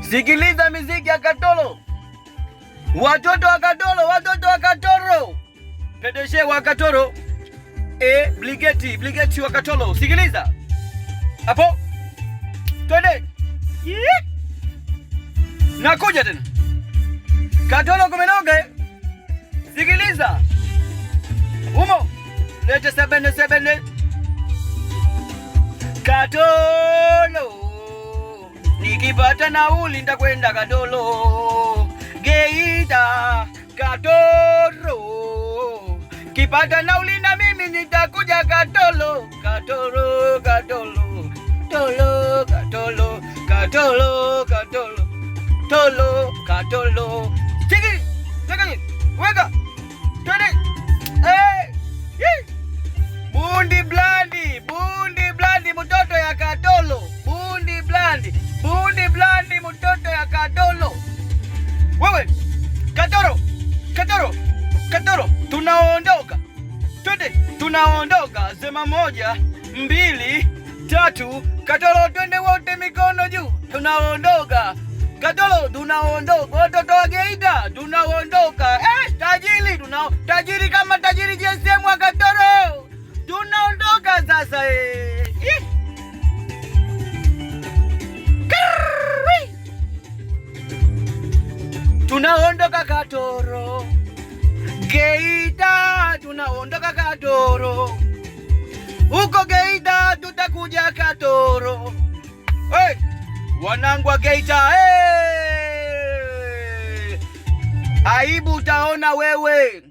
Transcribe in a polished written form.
Sikiliza miziki ya Katoro. Watoto wa Katoro, watoto wa Katoro. Pedeshe wa Katoro. Bligeti wa Katoro. Sikiliza. Hapo. Twende. Nakuja tena. Katoro kumenoge. Sikiliza. Umo. Lete sebene. Katoro. Nikipata nauli nitakwenda Katoro. Geita. Katoro. Kipata nauli na mimi nitakuja Katoro. Katoro. Chiki. Weka. Twende. Bundi blandi mtoto ya Katoro. Bundi blandi mtoto ya Katoro. Wewe Katoro, tunaondoka. Twende, tunaondoka. Sema 1, 2, 3. Katoro, twende wote mikono juu. Tunaondoka. Katoro, tunaondoka. Watoto wa Geita, tunaondoka. Tajiri, tajiri kama tajiri JSM wa Katoro. Tunaondoka sasa. Tunaondoka Katoro. Geita, tunaondoka Katoro. Huko Geita tutakuja Katoro. Wanangu wa Geita, aibu utaona wewe.